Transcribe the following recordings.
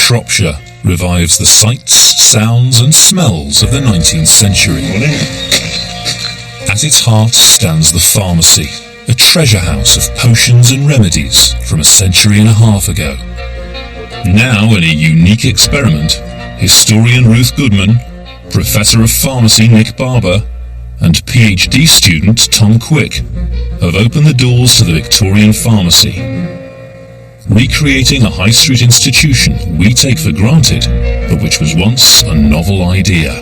Shropshire revives the sights, sounds and smells of the 19th century. At its heart stands the pharmacy, a treasure house of potions and remedies from a century and a half ago. Now, in a unique experiment, historian Ruth Goodman, Professor of Pharmacy Nick Barber, and PhD student Tom Quick have opened the doors to the Victorian pharmacy, recreating a high street institution we take for granted, but which was once a novel idea.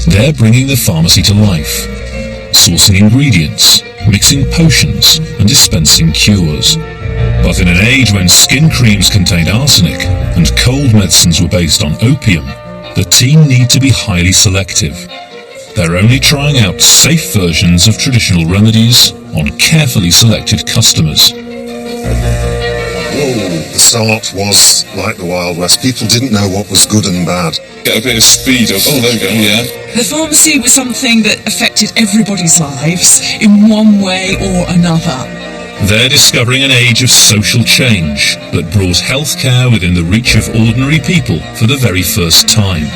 They're bringing the pharmacy to life, sourcing ingredients, mixing potions, and dispensing cures. But in an age when skin creams contained arsenic and cold medicines were based on opium, the team need to be highly selective. They're only trying out safe versions of traditional remedies on carefully selected customers. The start was like the Wild West. People didn't know what was good and bad. Get a bit of speed up. Oh, there we go, yeah. The pharmacy was something that affected everybody's lives in one way or another. They're discovering an age of social change that brought healthcare within the reach of ordinary people for the very first time,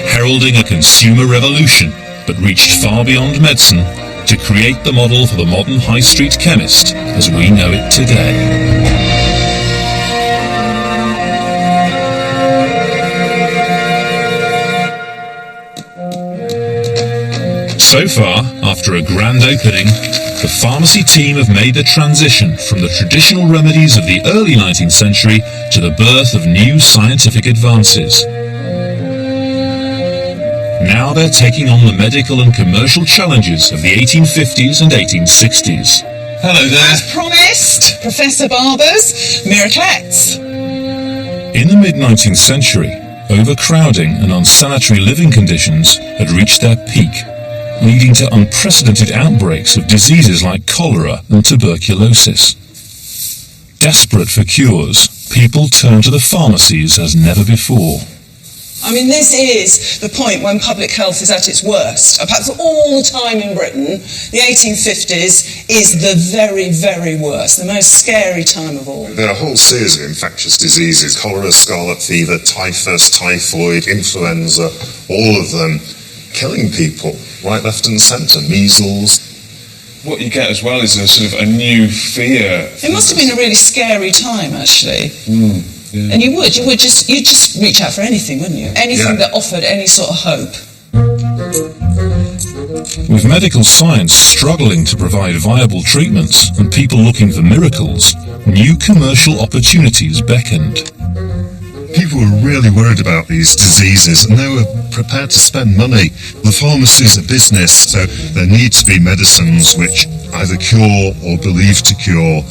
heralding a consumer revolution that reached far beyond medicine to create the model for the modern high street chemist as we know it today. So far, after a grand opening, the pharmacy team have made the transition from the traditional remedies of the early 19th century to the birth of new scientific advances. Now they're taking on the medical and commercial challenges of the 1850s and 1860s. Hello there. As promised, Professor Barber's Miraclettes. In the mid-19th century, overcrowding and unsanitary living conditions had reached their peak, leading to unprecedented outbreaks of diseases like cholera and tuberculosis. Desperate for cures, people turned to the pharmacies as never before. I mean, this is the point when public health is at its worst. Perhaps all the time in Britain, the 1850s is the very, very worst, the most scary time of all. There are a whole series of infectious diseases: cholera, scarlet fever, typhus, typhoid, influenza, all of them killing people right, left and centre, measles. What you get as well is a sort of a new fear. It must have been a really scary time, actually. Yeah. And you'd just reach out for anything, wouldn't you? Anything that offered any sort of hope. With medical science struggling to provide viable treatments and people looking for miracles, new commercial opportunities beckoned. People were really worried about these diseases and they were prepared to spend money. The pharmacy's a business, so there need to be medicines which either cure or believe to cure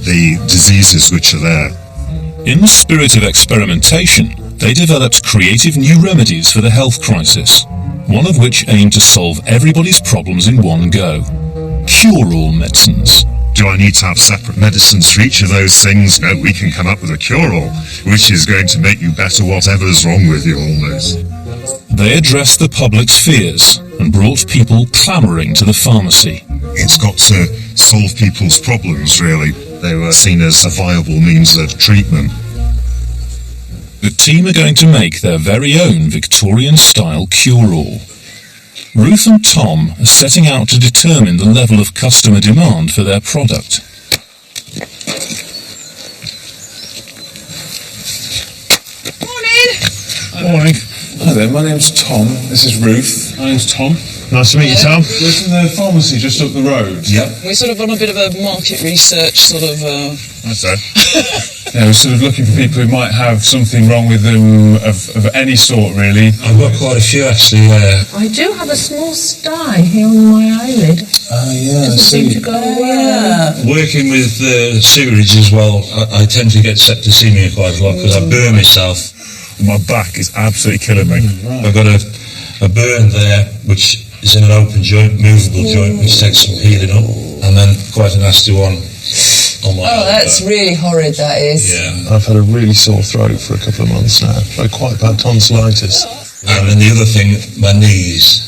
the diseases which are there. In the spirit of experimentation, they developed creative new remedies for the health crisis, one of which aimed to solve everybody's problems in one go. Cure-all medicines. Do I need to have separate medicines for each of those things? No, we can come up with a cure-all, which is going to make you better whatever's wrong with you almost. They addressed the public's fears and brought people clamouring to the pharmacy. It's got to solve people's problems, really. They were seen as a viable means of treatment. The team are going to make their very own Victorian-style cure-all. Ruth and Tom are setting out to determine the level of customer demand for their product. Morning. Hi there, my name's Tom. This is Ruth. My name's Tom. Nice to meet you, Tom. We're from the pharmacy just up the road. Yep. We're sort of on a bit of a market research sort of... That's it. Yeah, we're sort of looking for people who might have something wrong with them of any sort, really. I've got quite a few, actually. I do have a small sty here on my eyelid. Yeah, I Doesn't seem see. to go away. Working with sewerage as well, I tend to get septicemia quite a lot because I burn myself. My back is absolutely killing me. I've got a burn there, which is in an open joint, movable joint, which takes some healing up, and then quite a nasty one on my elbow. That's really horrid, that is. Yeah. I've had a really sore throat for a couple of months now. I've had quite bad tonsillitis. And then the other thing, my knees.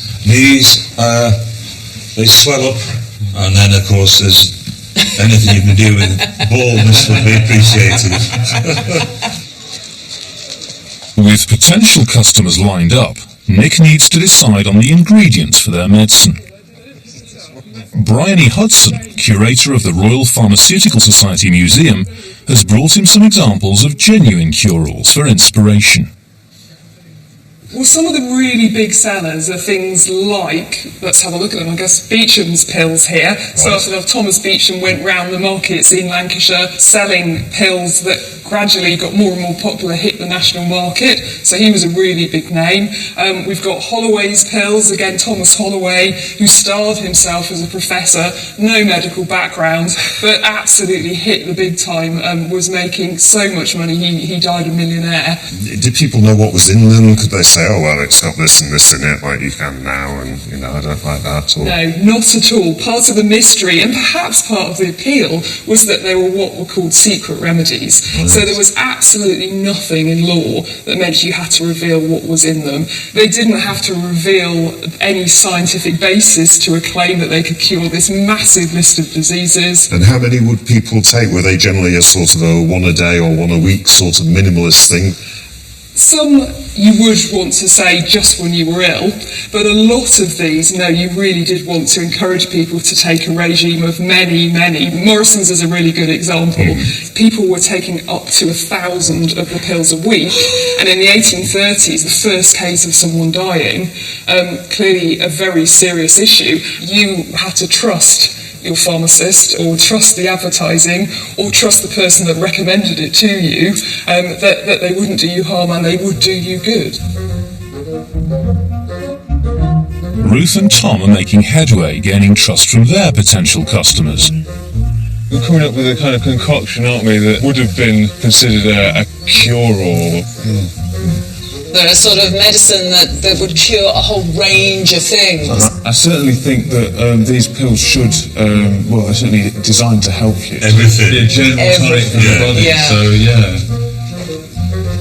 They swell up, and then of course there's Anything you can do with baldness would be appreciated. With potential customers lined up, Nick needs to decide on the ingredients for their medicine. Bryony Hudson, curator of the Royal Pharmaceutical Society Museum, has brought him some examples of genuine cure-alls for inspiration. Well, some of the really big sellers are things like, let's have a look at them, I guess Beecham's pills here. Started off, Thomas Beecham went round the markets in Lancashire selling pills that gradually got more and more popular, hit the national market, so he was a really big name. We've got Holloway's pills, again Thomas Holloway, who starred himself as a professor, no medical background, but absolutely hit the big time, was making so much money, he died a millionaire. Did people know what was in them? Could they say, oh well, it's got this and this in it, like you can now, and I don't like that? Or... No, not at all. Part of the mystery, and perhaps part of the appeal, was that they were what were called secret remedies. So there was absolutely nothing in law that meant you had to reveal what was in them. They didn't have to reveal any scientific basis to a claim that they could cure this massive list of diseases. And how many would people take? Were they generally a sort of a one a day or one a week sort of minimalist thing? Some you would want to say just when you were ill, but a lot of these, no, you really did want to encourage people to take a regime of many. Morrison's is a really good example. People were taking up to 1,000 of the pills a week, and in the 1830s, the first case of someone dying, clearly a very serious issue, you had to trust your pharmacist, or trust the advertising, or trust the person that recommended it to you, that they wouldn't do you harm and they would do you good. Ruth and Tom are making headway, gaining trust from their potential customers. We're coming up with a kind of concoction, aren't we, that would have been considered a cure-all. They're a sort of medicine that would cure a whole range of things. I certainly think that these pills should, well, they're certainly designed to help you. Everything. Be a general tonic for the body, Yeah. so yeah.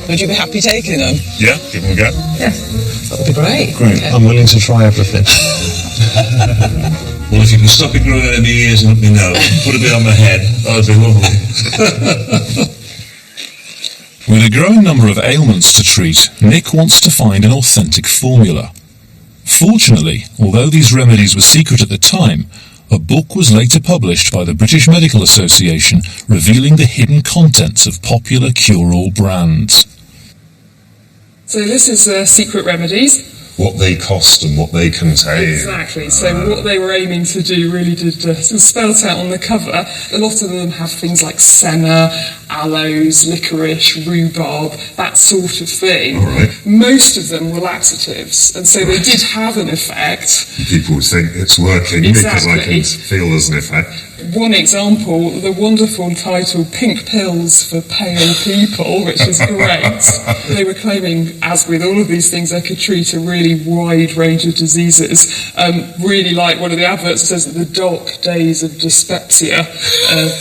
Would you be happy taking them? Yeah, give them a go. Yes. That would be great. Great. Okay. I'm willing to try everything. Well, if you can stop it growing in my ears and let me know, put a bit on my head, that would be lovely. With a growing number of ailments to treat, Nick wants to find an authentic formula. Fortunately, although these remedies were secret at the time, a book was later published by the British Medical Association revealing the hidden contents of popular cure-all brands. So this is Secret Remedies. What they cost and what they contain. Exactly. So what they were aiming to do really did spelt out on the cover. A lot of them have things like senna, aloes, licorice, rhubarb, that sort of thing. All right. Most of them were laxatives, and so they did have an effect. People would think it's working because I Exactly. can feel there's an effect. One example, the wonderful title Pink Pills for Pale People, which is great. They were claiming, as with all of these things, they could treat a really wide range of diseases. Really like one of the adverts says that the dark days of dyspepsia.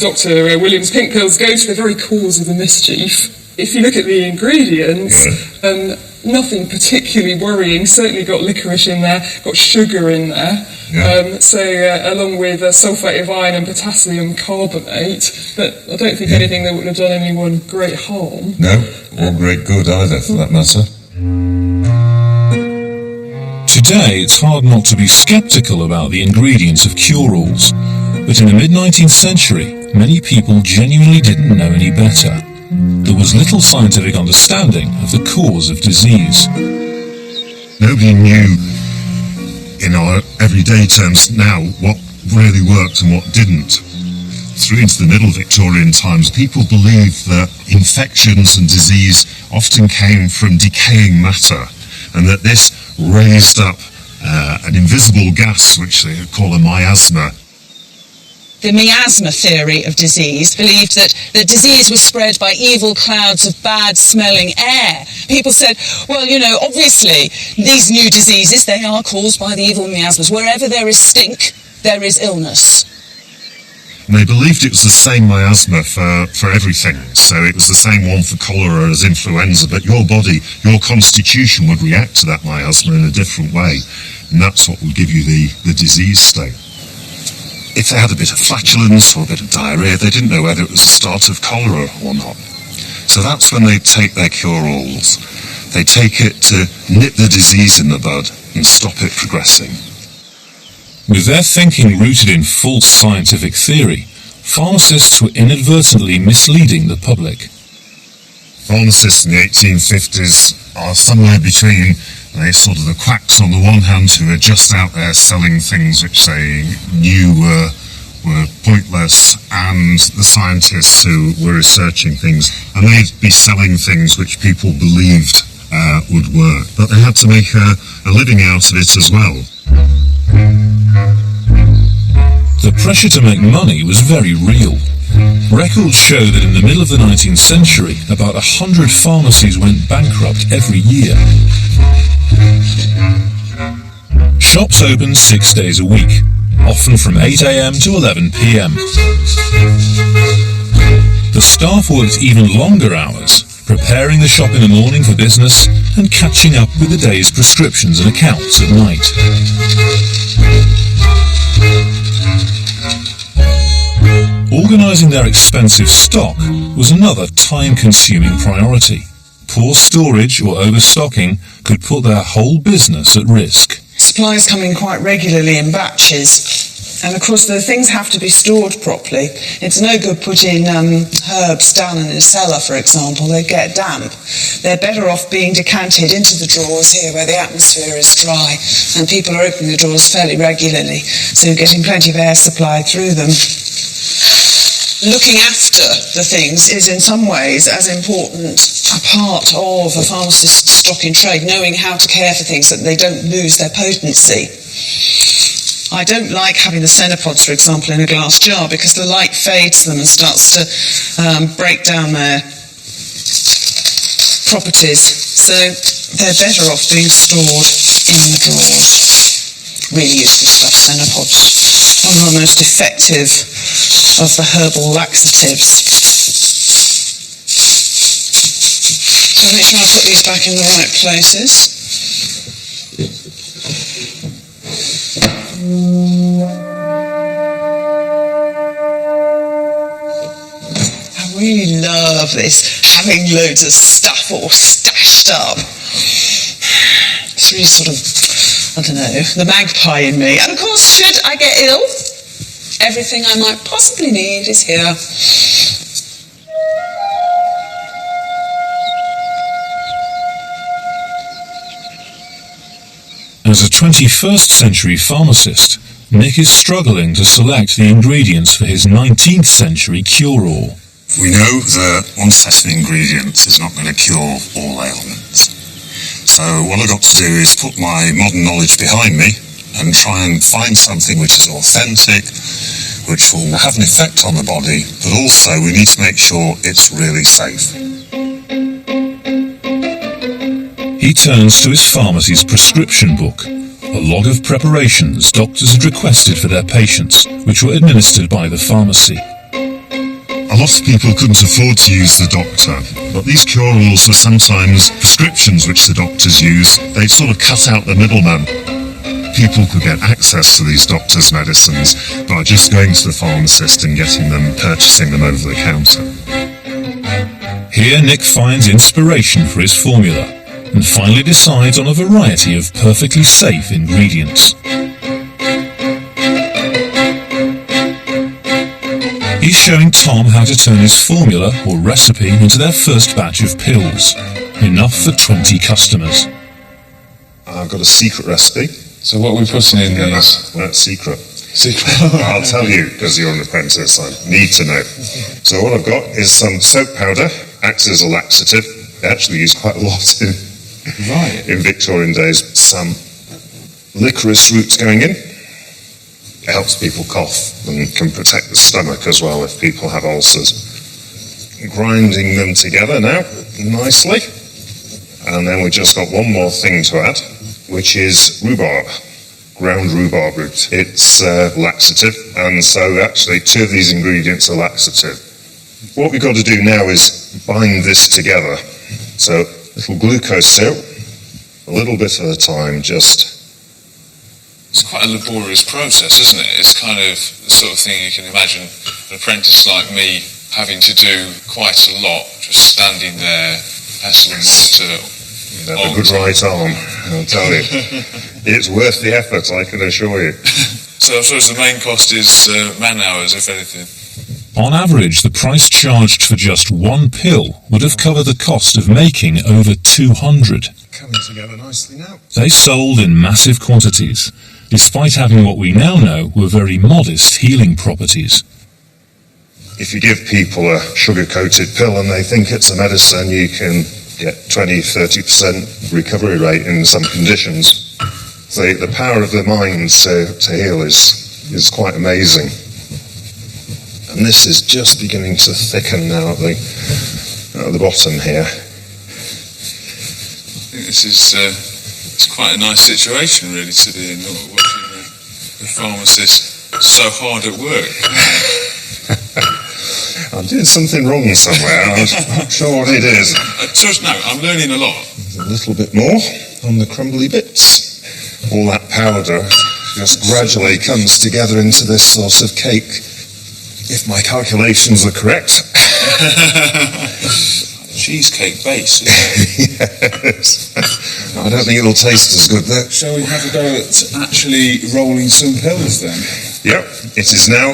Dr. Williams' Pink Pills go to the very cause of the mischief. If you look at the ingredients, nothing particularly worrying. Certainly got licorice in there, got sugar in there. Along with sulphate of iron and potassium carbonate, but I don't think anything that would have done anyone great harm. No, or great good either, for that matter. Today, it's hard not to be sceptical about the ingredients of cure-alls, but in the mid-19th century, many people genuinely didn't know any better. There was little scientific understanding of the cause of disease. Nobody knew, in our everyday terms now, what really worked and what didn't. Through into the middle Victorian times, people believed that infections and disease often came from decaying matter, and that this raised up an invisible gas, which they call a miasma. The miasma theory of disease believed that disease was spread by evil clouds of bad-smelling air. People said, well, obviously, these new diseases, they are caused by the evil miasmas. Wherever there is stink, there is illness. And they believed it was the same miasma for everything. So it was the same one for cholera as influenza, but your body, your constitution would react to that miasma in a different way. And that's what would give you the disease state. if they had a bit of flatulence or a bit of diarrhoea, they didn't know whether it was the start of cholera or not. So that's when they take their cure-alls. They take it to nip the disease in the bud and stop it progressing. With their thinking rooted in false scientific theory, pharmacists were inadvertently misleading the public. Pharmacists in the 1850s are somewhere between sort of the quacks on the one hand who are just out there selling things which they knew were pointless, and the scientists who were researching things, and they'd be selling things which people believed would work. But they had to make a living out of it as well. The pressure to make money was very real. Records show that in the middle of the 19th century, about 100 pharmacies went bankrupt every year. Shops opened 6 days a week, often from 8 a.m. to 11 p.m. The staff worked even longer hours, preparing the shop in the morning for business and catching up with the day's prescriptions and accounts at night. Organising their expensive stock was another time-consuming priority. Poor storage or overstocking could put their whole business at risk. Supplies come in quite regularly in batches, and of course the things have to be stored properly. It's no good putting herbs down in a cellar, for example. They get damp. They're better off being decanted into the drawers here where the atmosphere is dry and people are opening the drawers fairly regularly, so you're getting plenty of air supplied through them. Looking after the things is in some ways as important a part of a pharmacist's stock in trade, knowing how to care for things so that they don't lose their potency. I don't like having the cenopods, for example, in a glass jar because the light fades them and starts to break down their properties. So they're better off being stored in the drawers. Really useful stuff, cenopods. One of the most effective of the herbal laxatives. So make sure I put these back in the right places. I really love this, having loads of stuff all stashed up. It's really sort of, I don't know, the magpie in me. And of course, should I get ill, everything I might possibly need is here. As a 21st century pharmacist, Nick is struggling to select the ingredients for his 19th century cure-all. We know that one set of ingredients is not going to cure all ailments. So what I've got to do is put my modern knowledge behind me and try and find something which is authentic, which will have an effect on the body, but also we need to make sure it's really safe. He turns to his pharmacy's prescription book, a log of preparations doctors had requested for their patients, which were administered by the pharmacy. A lot of people couldn't afford to use the doctor, but these cure-alls were sometimes prescriptions which the doctors use. They'd sort of cut out the middleman. People could get access to these doctors' medicines by just going to the pharmacist and purchasing them over the counter. Here Nick finds inspiration for his formula, and finally decides on a variety of perfectly safe ingredients. He's showing Tom how to turn his formula or recipe into their first batch of pills, enough for 20 customers. I've got a secret recipe. So what are we putting in these? That's secret. Secret. I'll tell you, because you're an apprentice, I need to know. So what I've got is some soap powder, acts as a laxative. They actually use quite a lot in Victorian days. Some licorice roots going in. It helps people cough and can protect the stomach as well if people have ulcers. Grinding them together now, nicely. And then we've just got one more thing to add, which is rhubarb, ground rhubarb root. It's laxative, and so actually 2 of these ingredients are laxative. What we've got to do now is bind this together. So a little glucose syrup, a little bit at a time, just It's quite a laborious process, isn't it? It's kind of the sort of thing you can imagine an apprentice like me having to do quite a lot, just standing there, pestle and mortar. You have a good right arm, I'll tell you. It's worth the effort, I can assure you. So I suppose the main cost is man hours, if anything. On average, the price charged for just one pill would have covered the cost of making over 200. Coming together nicely now. They sold in massive quantities, despite having what we now know were very modest healing properties. If you give people a sugar-coated pill and they think it's a medicine, you can get 20-30% recovery rate in some conditions. The power of the mind to heal is quite amazing. And this is just beginning to thicken now at the bottom here. I think this is it's quite a nice situation, really, to be in, watching the pharmacist so hard at work. I'm doing something wrong somewhere. I'm not sure what it is. Just no, I'm learning a lot. A little bit more on the crumbly bits. All that powder just gradually comes together into this sort of cake, if my calculations are correct. Cheesecake base, isn't it? Yes. I don't think it'll taste as good though. Shall we have a go at actually rolling some pills then? Yep, it is now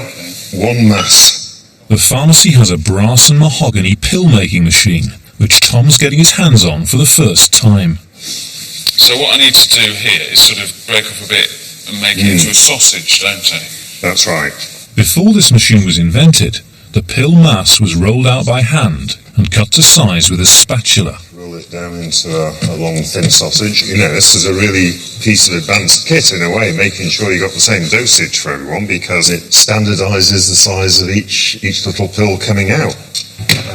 one mass. The pharmacy has a brass and mahogany pill-making machine, which Tom's getting his hands on for the first time. So what I need to do here is sort of break up a bit and make it into a sausage, don't I? That's right. Before this machine was invented, the pill mass was rolled out by hand and cut to size with a spatula. Roll it down into a long, thin sausage. You know, this is a really piece of advanced kit in a way, making sure you got the same dosage for everyone, because it standardises the size of each little pill coming out.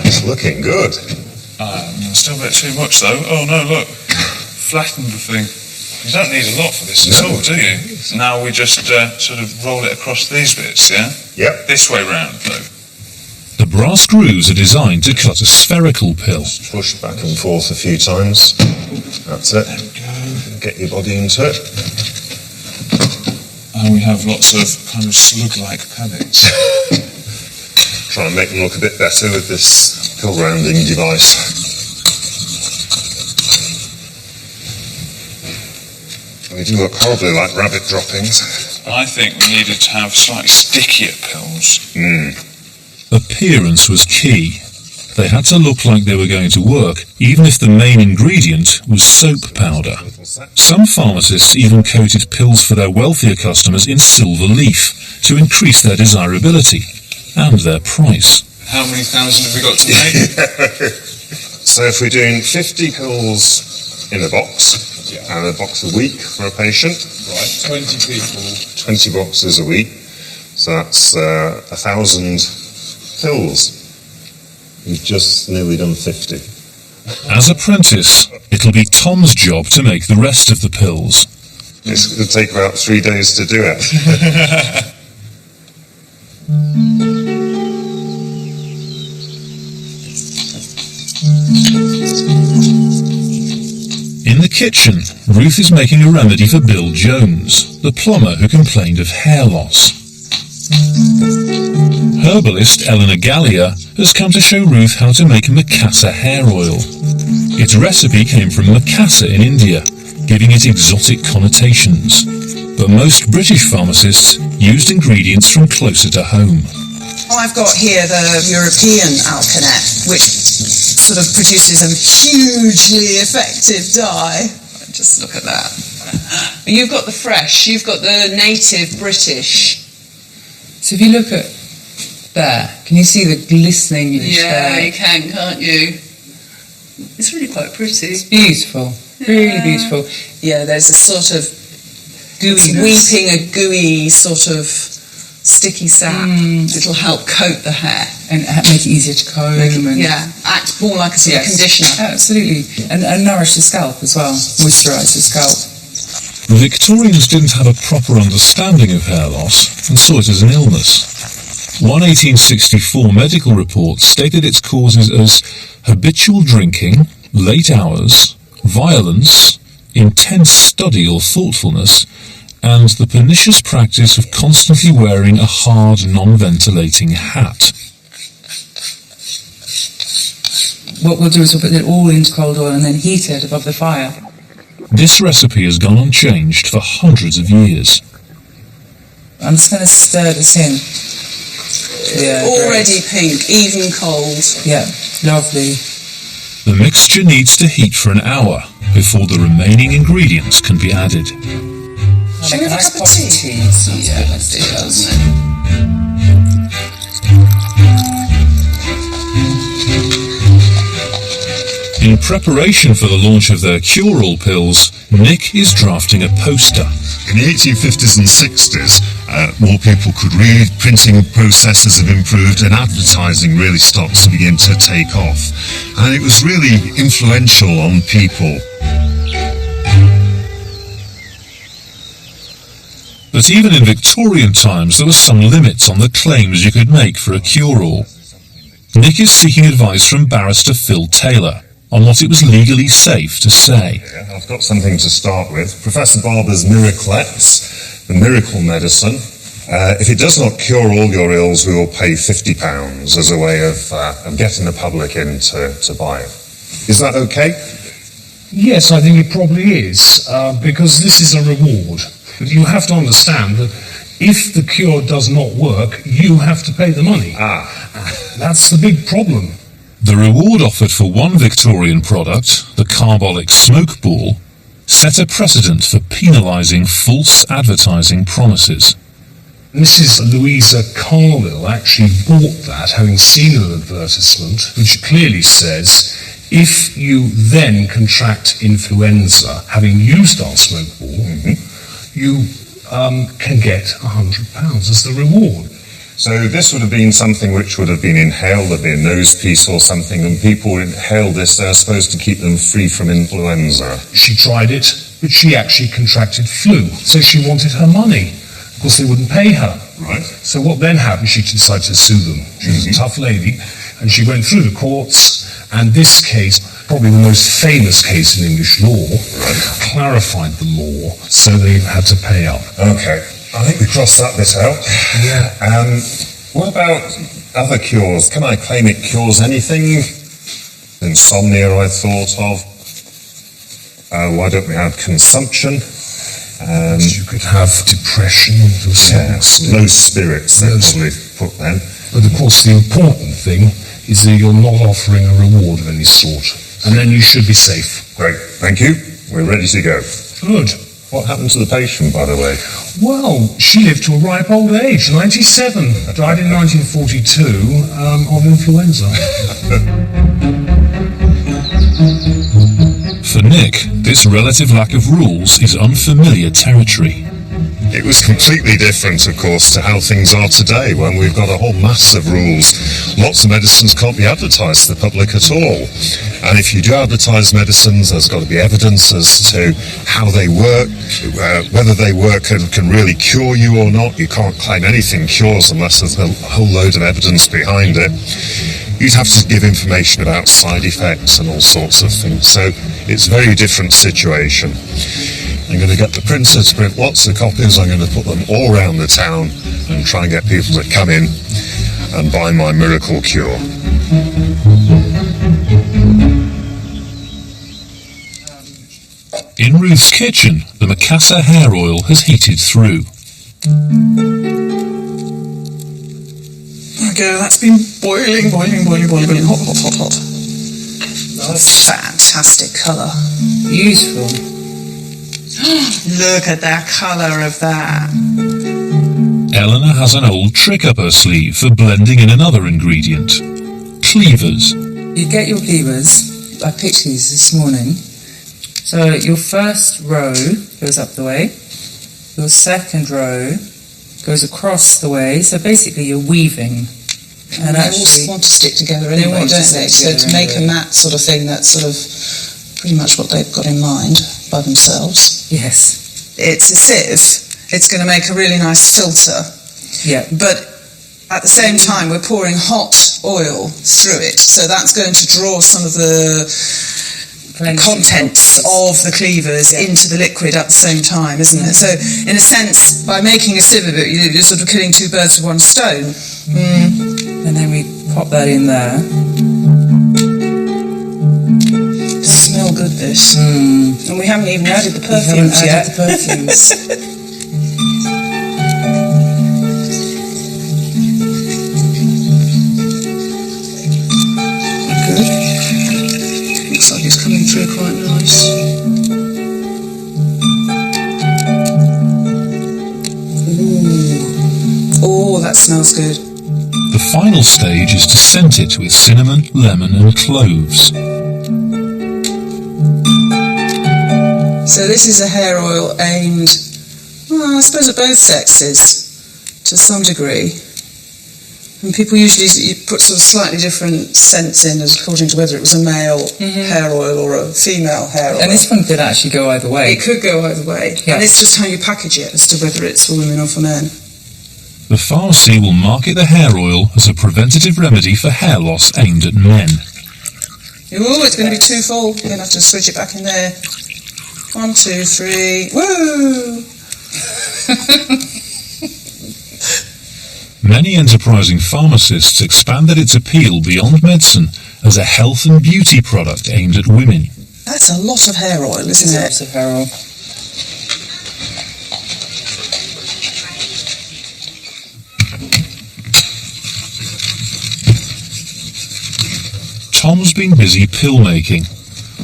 That's looking good. Still a bit too much though. Oh no, look. Flattened the thing. You don't need a lot for this at all, do you? Now we just sort of roll it across these bits, yeah? Yep. This way round, though. The brass grooves are designed to cut a spherical pill. Push back and forth a few times. That's it. Get your body into it. And we have lots of kind of slug-like pellets. Try and make them look a bit better with this pill rounding device. They do look horribly like rabbit droppings. I think we needed to have slightly stickier pills. Appearance was key. They had to look like they were going to work, even if the main ingredient was soap powder. Some pharmacists even coated pills for their wealthier customers in silver leaf to increase their desirability and their price. How many thousand have we got to make? So if we're doing 50 pills in a box, and a box a week for a patient. Right, 20 people. 20 boxes a week. So that's 1,000 pills. We've just nearly done 50. As apprentice, it'll be Tom's job to make the rest of the pills. It's going to take about 3 days to do it. In the kitchen, Ruth is making a remedy for Bill Jones, the plumber who complained of hair loss. Herbalist Eleanor Gallia has come to show Ruth how to make Macassar hair oil. Its recipe came from Macassar in India, giving it exotic connotations. But most British pharmacists used ingredients from closer to home. I've got here the European alkanet, which sort of produces a hugely effective dye. Just look at that. You've got the fresh, you've got the native British. So if you look at there, can you see the glistening? Yeah, you can, can't you? It's really quite pretty. It's beautiful, really beautiful. Yeah, there's a sort of Gooiness. weeping a gooey sort of sticky sap. It'll help coat the hair. And make it easier to comb. Act more like a sort of conditioner. Absolutely. And nourish the scalp as well, moisturise the scalp. Victorians didn't have a proper understanding of hair loss and saw it as an illness. One 1864 medical report stated its causes as habitual drinking, late hours, violence, intense study or thoughtfulness, and the pernicious practice of constantly wearing a hard, non-ventilating hat. What we'll do is we'll put it all into cold oil and then heat it above the fire. This recipe has gone unchanged for hundreds of years. I'm just going to stir this in. Yeah, Already pink, even cold. Yeah, lovely. The mixture needs to heat for an hour before the remaining ingredients can be added. Shall we have a cup of tea? Yeah, let's do that. In preparation for the launch of their cure-all pills, Nick is drafting a poster. In the 1850s and 60s, more people could read, printing processes have improved, and advertising really started to begin to take off. And it was really influential on people. But even in Victorian times, there were some limits on the claims you could make for a cure-all. Nick is seeking advice from barrister Phil Taylor on what it was legally safe to say. Yeah, I've got something to start with. Professor Barber's Miraclettes, the miracle medicine. If it does not cure all your ills, we will pay £50 as a way of getting the public in to buy it. Is that okay? Yes, I think it probably is, because this is a reward. But you have to understand that if the cure does not work, you have to pay the money. That's the big problem. The reward offered for one Victorian product, the carbolic smoke ball, set a precedent for penalising false advertising promises. Mrs. Louisa Carlill actually bought that, having seen an advertisement which clearly says, if you then contract influenza, having used our smoke ball, you can get £100 as the reward. So this would have been something which would have been inhaled, there'd be a nose piece or something, and people would inhale this, they're supposed to keep them free from influenza. She tried it, but she actually contracted flu, so she wanted her money. Of course, they wouldn't pay her. Right. So what then happened, she decided to sue them. She was a tough lady, and she went through the courts, and this case, probably the most famous case in English law, clarified the law, so they had to pay up. Okay. I think we crossed that bit out. Yeah. What about other cures? Can I claim it cures anything? Insomnia I thought of. Why don't we have consumption? You could have depression to a certain extent. Low spirits, they probably put then. But of course the important thing is that you're not offering a reward of any sort. And then you should be safe. Great, thank you. We're ready to go. Good. What happened to the patient, by the way? Well, she lived to a ripe old age, 97. Died in 1942 of influenza. For Nick, this relative lack of rules is unfamiliar territory. It was completely different, of course, to how things are today, when we've got a whole mass of rules. Lots of medicines can't be advertised to the public at all. And if you do advertise medicines, there's got to be evidence as to how they work, whether they work and can really cure you or not. You can't claim anything cures unless there's a whole load of evidence behind it. You'd have to give information about side effects and all sorts of things. So it's a very different situation. I'm going to get the printer to print lots of copies. I'm going to put them all around the town and try and get people to come in and buy my miracle cure. In Ruth's kitchen, the Macassar hair oil has heated through. Okay, that's been boiling, hot. Fantastic colour. Beautiful. Look at that colour of that. Eleanor has an old trick up her sleeve for blending in another ingredient. Cleavers. You get your cleavers. I picked these this morning. So your first row goes up the way. Your second row goes across the way. So basically you're weaving. And they all want to stick together anyway, don't they? So to make a mat sort of thing, that's sort of pretty much what they've got in mind by themselves. Yes. It's a sieve. It's going to make a really nice filter. Yeah. But at the same time, we're pouring hot oil through it. So that's going to draw some of the contents of the cleavers into the liquid at the same time, isn't it? So, in a sense, by making a sieve of it, you're sort of killing two birds with one stone. And then we pop that in there. Smell good, this. And we haven't even added the perfumes yet. The perfumes. Good. Looks like it's coming through quite nice. Ooh. Oh, that smells good. The final stage is to scent it with cinnamon, lemon and cloves. So this is a hair oil aimed, well, I suppose, at both sexes, to some degree. And people usually put sort of slightly different scents in according to whether it was a male hair oil or a female hair oil. And this one could actually go either way. It could go either way. Yeah. And it's just how you package it as to whether it's for women or for men. The pharmacy will market the hair oil as a preventative remedy for hair loss aimed at men. Ooh, it's going to be too full. You're going to have to switch it back in there. 1, 2, 3. Woo! Many enterprising pharmacists expanded its appeal beyond medicine as a health and beauty product aimed at women. That's a lot of hair oil, isn't it? Lots of hair oil. Tom's been busy pill making,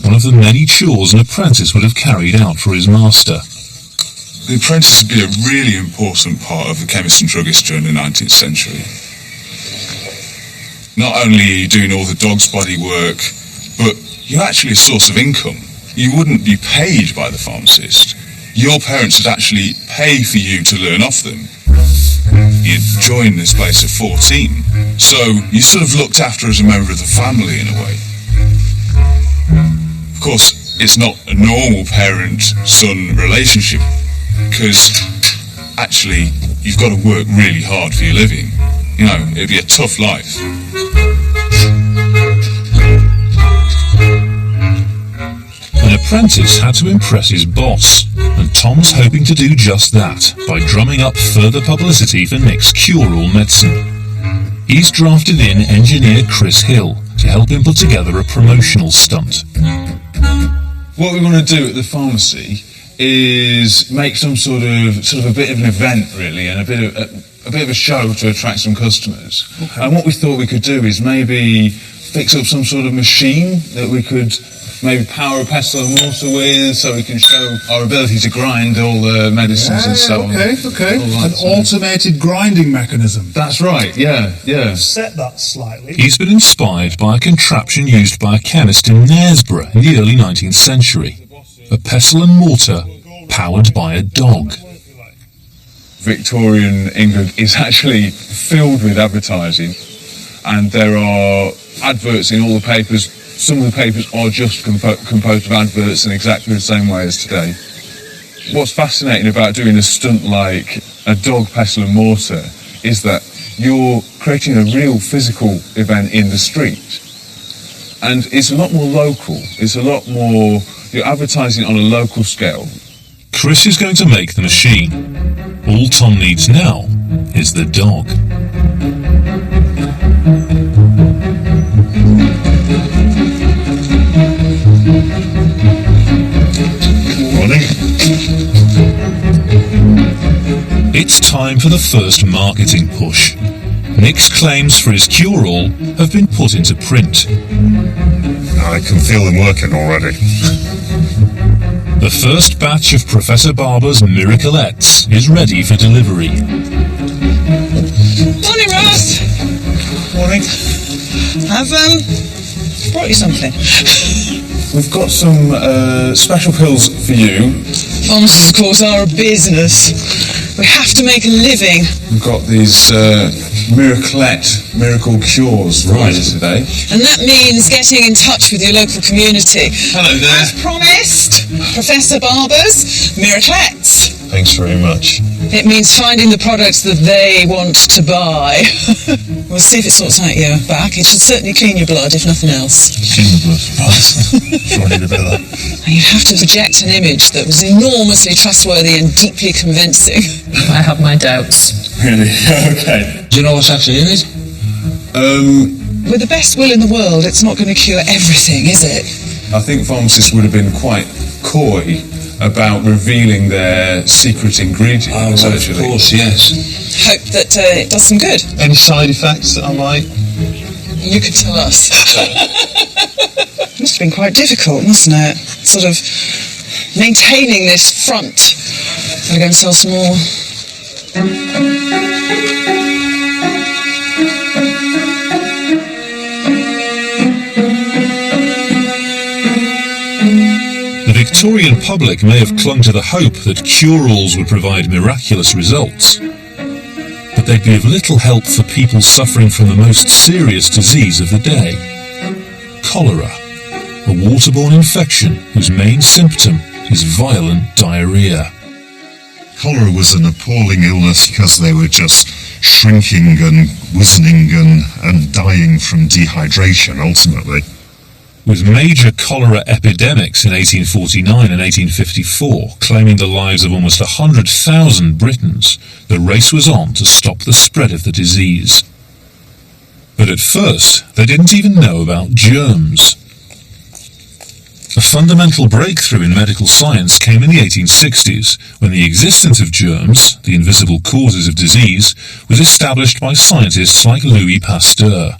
one of the many chores an apprentice would have carried out for his master. The apprentice would be a really important part of the chemist and druggist during the 19th century. Not only are you doing all the dog's body work, but you're actually a source of income. You wouldn't be paid by the pharmacist. Your parents would actually pay for you to learn off them. You'd join this place at 14, so you sort of looked after as a member of the family in a way. Of course, it's not a normal parent-son relationship, because actually you've got to work really hard for your living. You know, it'd be a tough life. An apprentice had to impress his boss, and Tom's hoping to do just that by drumming up further publicity for Nick's cure-all medicine. He's drafted in engineer Chris Hill to help him put together a promotional stunt. What we want to do at the pharmacy is make some sort of a bit of an event, really, and a bit of a show to attract some customers. Okay. And what we thought we could do is maybe fix up some sort of machine that we could maybe power a pestle and mortar with, so we can show our ability to grind all the medicines and so on. Okay. An automated grinding mechanism. That's right, yeah. Set that slightly. He's been inspired by a contraption used by a chemist in Knaresborough in the early 19th century. A pestle and mortar powered by a dog. Victorian England is actually filled with advertising, and there are adverts in all the papers. Some of the papers are just composed of adverts in exactly the same way as today. What's fascinating about doing a stunt like a dog pestle and mortar is that you're creating a real physical event in the street. And it's a lot more local. It's a lot more, you're advertising on a local scale. Chris is going to make the machine. All Tom needs now is the dog. It's time for the first marketing push. Nick's claims for his cure-all have been put into print. I can feel them working already. The first batch of Professor Barber's Miraclettes is ready for delivery. Morning, Ross. Morning. I've brought you something. We've got some special pills for you. Pharmacists, of course, are a business. We have to make a living. We've got these miracle cures today. And that means getting in touch with your local community. Hello there. As promised, Professor Barber's Miraclettes. Thanks very much. It means finding the products that they want to buy. We'll see if it sorts out your back. It should certainly clean your blood, if nothing else. Clean the blood, right. Sure, I need a bit of that. And you'd have to project an image that was enormously trustworthy and deeply convincing. I have my doubts. Really? Okay. Do you know what's actually in it? With the best will in the world, it's not going to cure everything, is it? I think pharmacists would have been quite coy about revealing their secret ingredients, Of actually. course, yes. Hope that it does some good. Any side effects that I might? You could tell us. Must have been quite difficult, mustn't it? Sort of maintaining this front. Gotta go and sell some more. The Victorian public may have clung to the hope that cure-alls would provide miraculous results, but they'd be of little help for people suffering from the most serious disease of the day: cholera, a waterborne infection whose main symptom is violent diarrhea. Cholera was an appalling illness because they were just shrinking and wizening and dying from dehydration, ultimately. With major cholera epidemics in 1849 and 1854 claiming the lives of almost 100,000 Britons, the race was on to stop the spread of the disease. But at first, they didn't even know about germs. A fundamental breakthrough in medical science came in the 1860s, when the existence of germs, the invisible causes of disease, was established by scientists like Louis Pasteur.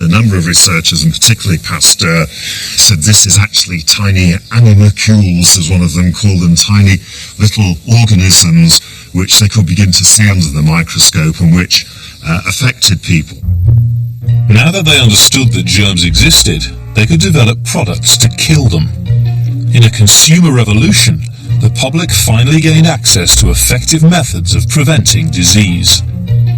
A number of researchers, and particularly Pasteur, said this is actually tiny animalcules, as one of them called them, tiny little organisms which they could begin to see under the microscope and which affected people. Now that they understood that germs existed, they could develop products to kill them. In a consumer revolution, the public finally gained access to effective methods of preventing disease.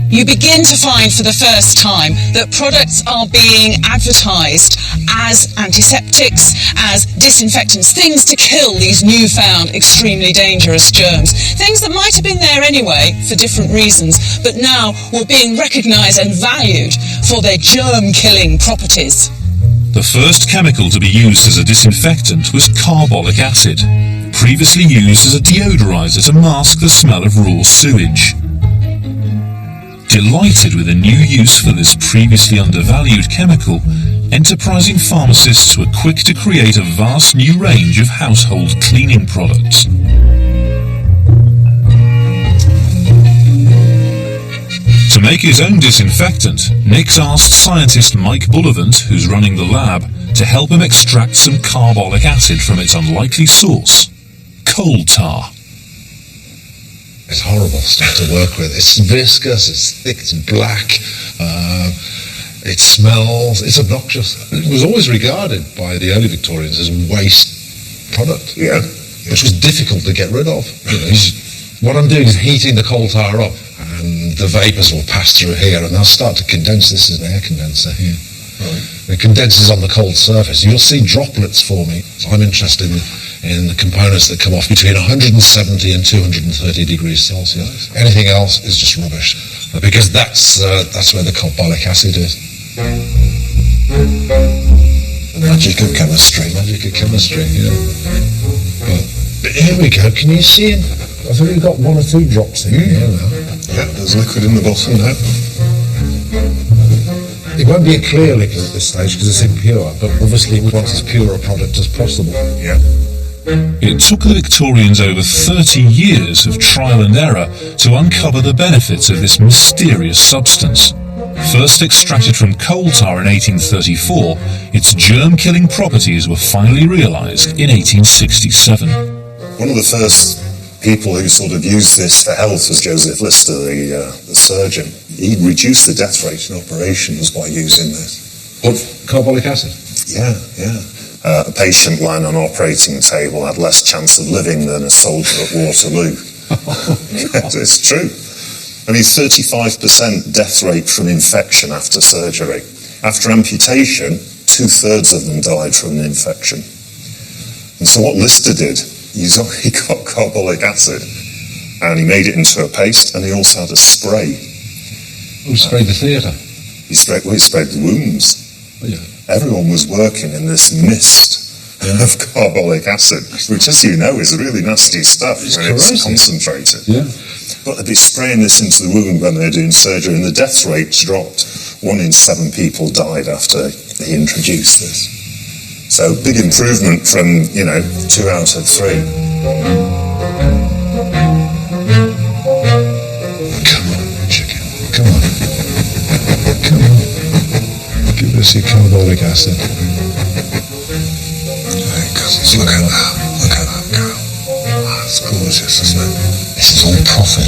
You begin to find for the first time that products are being advertised as antiseptics, as disinfectants, things to kill these newfound extremely dangerous germs. Things that might have been there anyway for different reasons, but now were being recognised and valued for their germ-killing properties. The first chemical to be used as a disinfectant was carbolic acid, previously used as a deodorizer to mask the smell of raw sewage. Delighted with a new use for this previously undervalued chemical, enterprising pharmacists were quick to create a vast new range of household cleaning products. To make his own disinfectant, Nix asked scientist Mike Bullivant, who's running the lab, to help him extract some carbolic acid from its unlikely source: coal tar. It's horrible stuff to work with. It's viscous, it's thick, it's black, it smells, it's obnoxious. It was always regarded by the early Victorians as waste product, which was difficult to get rid of. You know, what I'm doing is heating the coal tar up, and the vapours will pass through here, and they'll start to condense. This is an air condenser here. Right. It condenses on the cold surface. You'll see droplets forming. So I'm interested in the components that come off between 170 and 230 degrees Celsius. Anything else is just rubbish, because that's where the carbolic acid is. The magic of chemistry, yeah. But here we go, can you see it? I've only got 1 or 2 drops in here now. Yeah, there's liquid in the bottom now. It won't be a clear liquid at this stage because it's impure, but obviously we want as pure a product as possible. Yeah. It took the Victorians over 30 years of trial and error to uncover the benefits of this mysterious substance. First extracted from coal tar in 1834, its germ-killing properties were finally realised in 1867. One of the first people who sort of used this for health was Joseph Lister, the surgeon. He reduced the death rate in operations by using this. What, carbolic acid? Yeah. A patient lying on an operating table had less chance of living than a soldier at Waterloo. It's true. I mean, 35% death rate from infection after surgery. After amputation, 2/3 of them died from an infection. And so what Lister did, he got carbolic acid, and he made it into a paste, and he also had a spray. Who sprayed the theatre? He sprayed the wounds. Oh, yeah. Everyone was working in this mist of carbolic acid, which, as you know, is really nasty stuff. It's when it's corrosive. concentrated. Yeah. But they'd be spraying this into the wound when they were doing surgery, and the death rates dropped. 1 in 7 people died after they introduced this. So big improvement from, 2 out of 3. Come on, chicken. Come on. Come on. Give us your carbolic acid. Hey, cousins, look at that. Look at that cow. Oh, it's gorgeous, isn't it? This is all profit.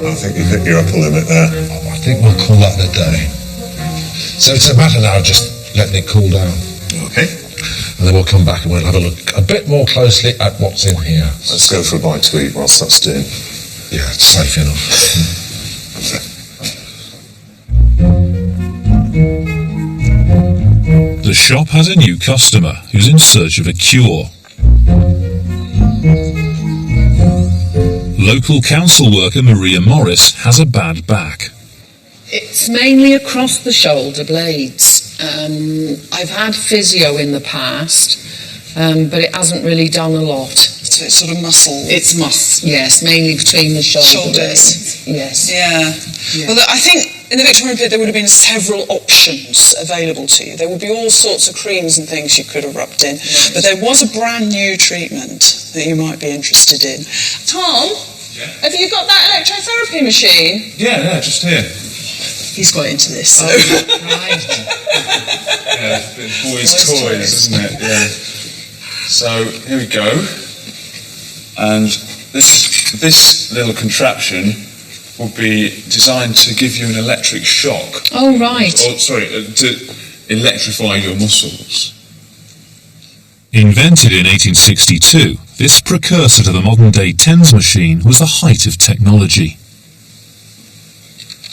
I think you've hit your upper limit there. I think we'll call that a day. So it's a matter now of just letting it cool down. Okay. And then we'll come back and we'll have a look a bit more closely at what's in here. Let's go for a bite to eat whilst that's doing. Yeah, it's safe enough. The shop has a new customer who's in search of a cure. Local council worker Maria Morris has a bad back. It's mainly across the shoulder blades. I've had physio in the past, but it hasn't really done a lot. So it's sort of muscle. It's yes, mainly between the shoulders. Shoulders. Yes. Yeah. Well, I think in the Victorian period there would have been several options available to you. There would be all sorts of creams and things you could have rubbed in. Right. But there was a brand new treatment that you might be interested in. Tom, have you got that electrotherapy machine? Yeah, just here. He's got into this, so... Right. Yeah, a bit of boys' toys, isn't it? Yeah. So, here we go. And this little contraption would be designed to give you an electric shock. Oh, right. To electrify your muscles. Invented in 1862, this precursor to the modern-day TENS machine was the height of technology.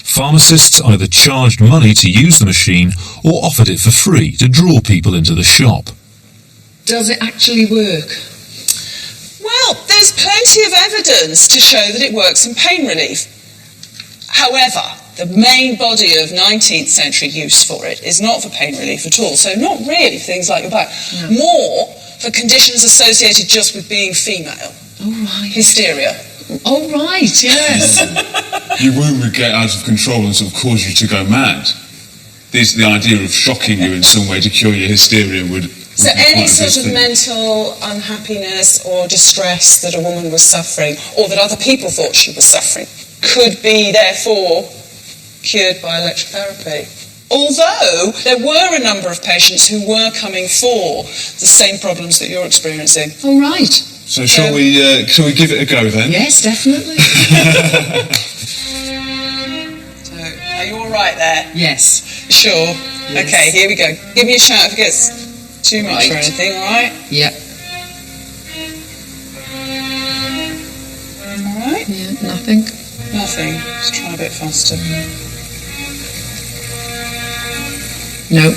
Pharmacists either charged money to use the machine or offered it for free to draw people into the shop. Does it actually work? Well, there's plenty of evidence to show that it works in pain relief. However, the main body of 19th century use for it is not for pain relief at all. So not really things like your back. No. More for conditions associated just with being female. Oh, right. Hysteria. Oh, right, yes. Your womb would get out of control and sort of cause you to go mad. The idea of shocking you in some way to cure your hysteria would So any sort of mental unhappiness or distress that a woman was suffering, or that other people thought she was suffering, could be therefore cured by electrotherapy. Although there were a number of patients who were coming for the same problems that you're experiencing. Oh, right. So shall we give it a go then? Yes, definitely. So, are you all right there? Yes. Sure. Yes. Okay, here we go. Give me a shout if it gets too much or anything, all right? Yep. All right? Yeah, nothing. Nothing. Just try a bit faster. No.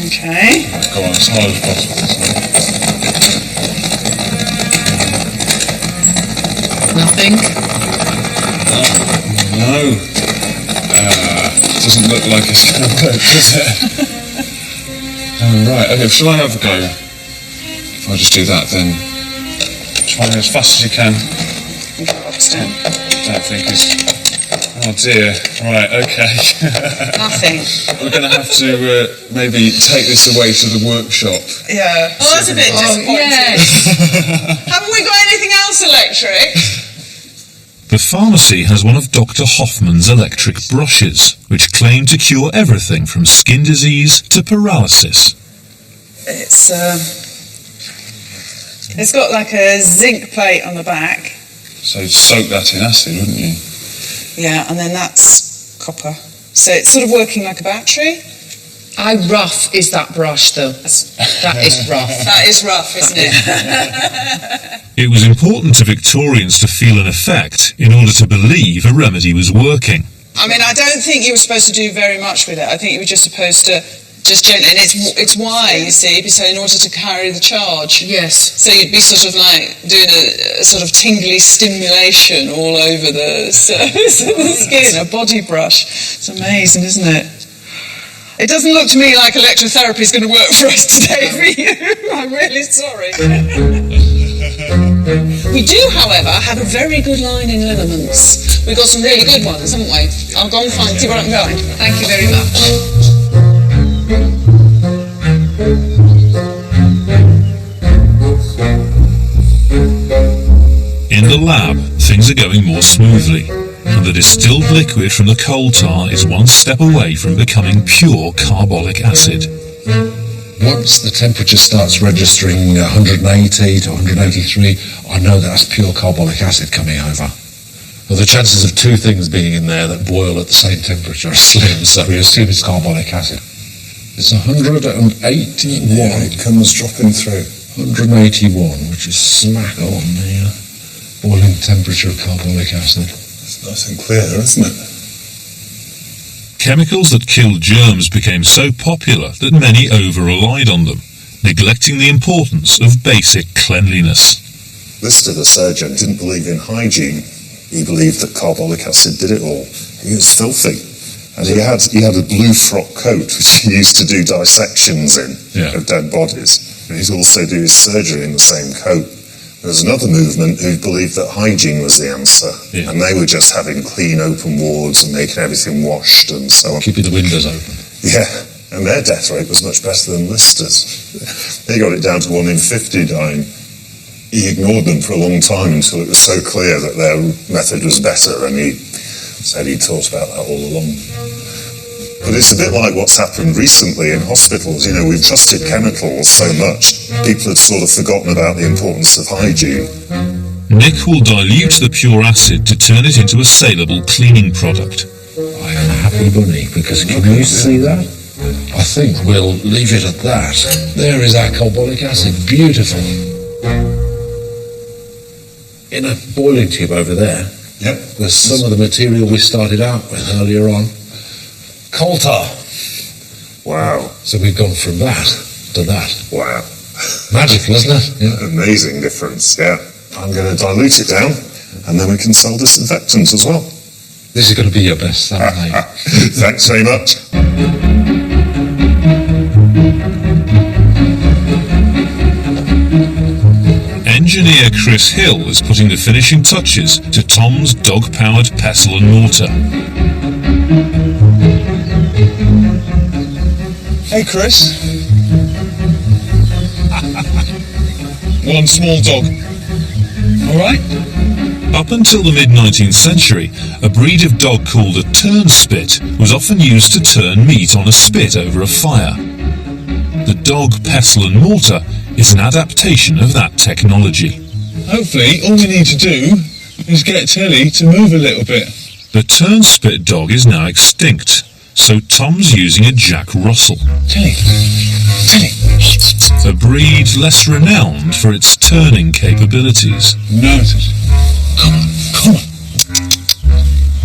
Okay. Go on, as hard as possible. Nothing. No. Doesn't look like it's going to work, does it? Right, okay, shall I have a go? If I just do that, then try as fast as you can. Don't think it's... Oh dear, right, okay. Nothing. We're going to have to maybe take this away to the workshop. Yeah. Well, that's a bit disappointing. Yes. Haven't we got anything else electric? The pharmacy has one of Dr. Hoffman's electric brushes, which claim to cure everything from skin disease to paralysis. It's got like a zinc plate on the back. So you'd soak that in acid, wouldn't you? Yeah, and then that's copper. So it's sort of working like a battery. How rough is that brush, though? That is rough. That is rough, isn't it? It was important to Victorians to feel an effect in order to believe a remedy was working. I mean, I don't think you were supposed to do very much with it. I think you were just supposed to Just gently, and it's why, you see, so in order to carry the charge. Yes. So you'd be sort of like doing a sort of tingly stimulation all over the surface of the skin, a body brush. It's amazing, isn't it? It doesn't look to me like electrotherapy is going to work for us today for you. I'm really sorry. We do, however, have a very good line in liniments. We've got some really good ones, haven't we? I'll go and see where I'm going. Thank you very much. In the lab, things are going more smoothly, and the distilled liquid from the coal tar is one step away from becoming pure carbolic acid. Once the temperature starts registering 180 to 183, I know that's pure carbolic acid coming over. Well, the chances of two things being in there that boil at the same temperature are slim, so we assume it's carbolic acid. It's 181. Yeah, it comes dropping through. 181, which is smack on the boiling temperature of carbolic acid. It's nice and clear, isn't it? Chemicals that killed germs became so popular that many over-relied on them, neglecting the importance of basic cleanliness. Lister, the surgeon, didn't believe in hygiene. He believed that carbolic acid did it all. He was filthy. And he had a blue frock coat, which he used to do dissections in of dead bodies. And he'd also do his surgery in the same coat. There was another movement who believed that hygiene was the answer, and they were just having clean open wards and making everything washed and so on. Keeping the windows open. Yeah, and their death rate was much better than Lister's. They got it down to 1 in 50 dying. He ignored them for a long time until it was so clear that their method was better, and he said he thought about that all along. But it's a bit like what's happened recently in hospitals. You know, we've trusted chemicals so much, people had sort of forgotten about the importance of hygiene. Nick will dilute the pure acid to turn it into a saleable cleaning product. I am a happy bunny, because can you see that? I think we'll leave it at that. There is our carbolic acid, beautiful. In a boiling tube over there, there's some of the material we started out with earlier on. Coal tar. Wow. So we've gone from that to that. Wow. Magical, isn't it? Yeah. Amazing difference, yeah. I'm going to dilute it down, and then we can sell disinfectants as well. This is going to be your best seller, mate. Thanks very much. Engineer Chris Hill is putting the finishing touches to Tom's dog-powered pestle and mortar. Hey, Chris. One small dog. All right? Up until the mid-19th century, a breed of dog called a turnspit was often used to turn meat on a spit over a fire. The dog pestle and mortar is an adaptation of that technology. Hopefully, all we need to do is get Tilly to move a little bit. The turnspit dog is now extinct, so Tom's using a Jack Russell. Tilly. A breed less renowned for its turning capabilities. Noted. Come on.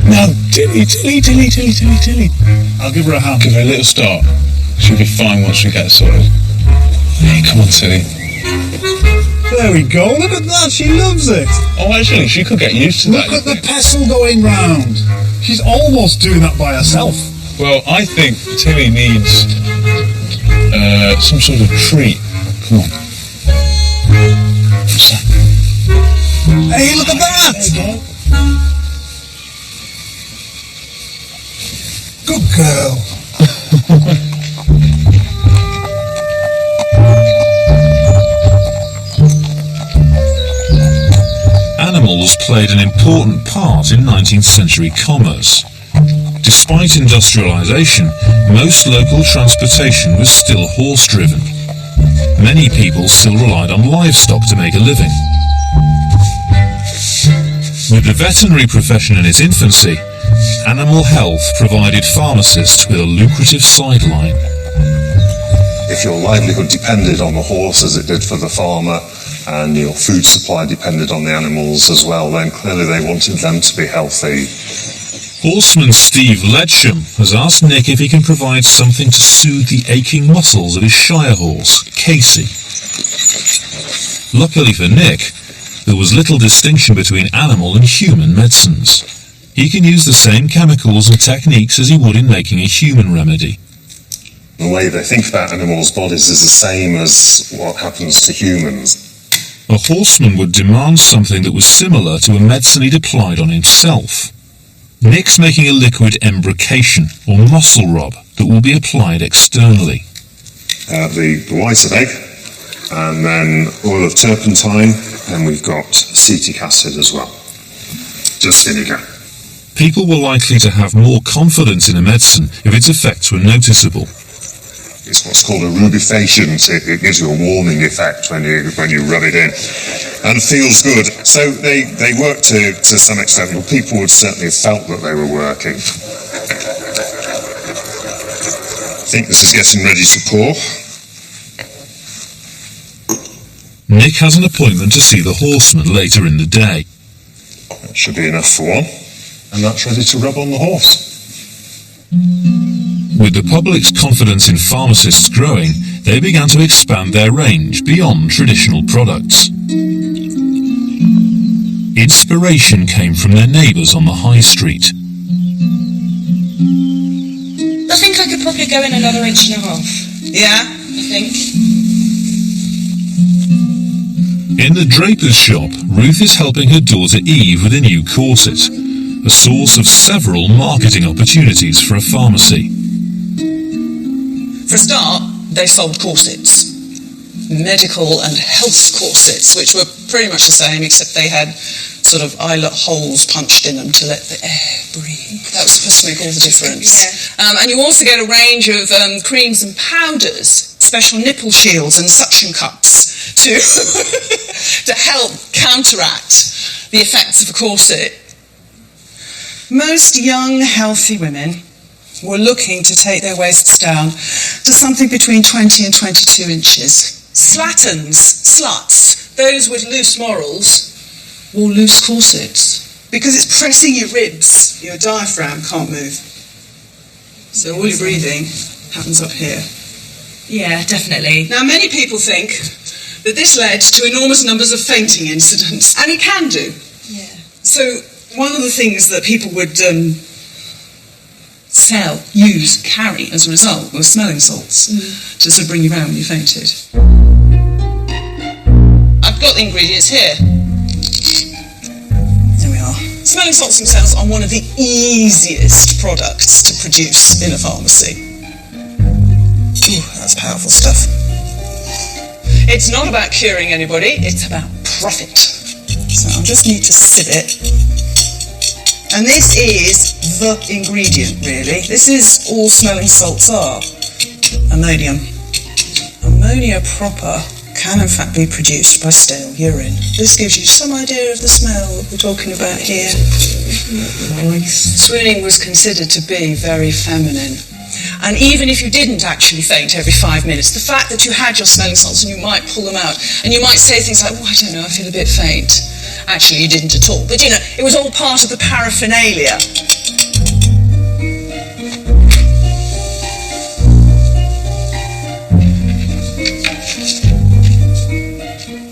Now, Tilly. I'll give her a hand. Give her a little start. She'll be fine once we get sorted. Hey, come on, Tilly. There we go, look at that, she loves it. Oh, actually, she could get used to that. Look at the pestle going round. She's almost doing that by herself. Well, I think Tilly needs some sort of treat. Come on. What's that? Hey, look at that! Good girl. Animals played an important part in 19th century commerce. Despite industrialization, most local transportation was still horse-driven. Many people still relied on livestock to make a living. With the veterinary profession in its infancy, animal health provided pharmacists with a lucrative sideline. If your livelihood depended on the horse as it did for the farmer, and your food supply depended on the animals as well, then clearly they wanted them to be healthy. Horseman Steve Ledsham has asked Nick if he can provide something to soothe the aching muscles of his Shire horse, Casey. Luckily for Nick, there was little distinction between animal and human medicines. He can use the same chemicals and techniques as he would in making a human remedy. The way they think about animals' bodies is the same as what happens to humans. A horseman would demand something that was similar to a medicine he'd applied on himself. Nick's making a liquid embrocation, or muscle rub, that will be applied externally. The white of egg, and then oil of turpentine, and we've got acetic acid as well. Just vinegar. People were likely to have more confidence in a medicine if its effects were noticeable. It's what's called a rubefacience. It gives you a warming effect when you rub it in, and feels good. So they work to some extent. Well, people would certainly have felt that they were working. I think this is getting ready to pour. Nick has an appointment to see the horseman later in the day. That should be enough for one, and that's ready to rub on the horse. With the public's confidence in pharmacists growing, they began to expand their range beyond traditional products. Inspiration came from their neighbours on the high street. I think I could probably go in another inch and a half. Yeah, I think. In the draper's shop, Ruth is helping her daughter Eve with a new corset, a source of several marketing opportunities for a pharmacy. For a start, they sold corsets. Medical and health corsets, which were pretty much the same, except they had sort of eyelet holes punched in them to let the air breathe. That was supposed to make all the difference. Yeah. And you also get a range of creams and powders, special nipple shields and suction cups to, to help counteract the effects of a corset. Most young, healthy women were looking to take their waists down to something between 20 and 22 inches. Slatterns, sluts, those with loose morals, wore loose corsets because it's pressing your ribs. Your diaphragm can't move. So all your breathing happens up here. Yeah, definitely. Now, many people think that this led to enormous numbers of fainting incidents, and it can do. Yeah. So one of the things that people would sell, use, carry as a result were smelling salts to sort of bring you round when you fainted. I've got the ingredients here. There we are. Smelling salts themselves are one of the easiest products to produce in a pharmacy. Ooh, that's powerful stuff. It's not about curing anybody, it's about profit. So I'll just need to sieve it. And this is the ingredient, really. This is all smelling salts are. Ammonium. Ammonia proper can in fact be produced by stale urine. This gives you some idea of the smell that we're talking about here. Nice. Swooning was considered to be very feminine. And even if you didn't actually faint every 5 minutes, the fact that you had your smelling salts and you might pull them out and you might say things like, oh, I don't know, I feel a bit faint. Actually, you didn't at all. But, you know, it was all part of the paraphernalia.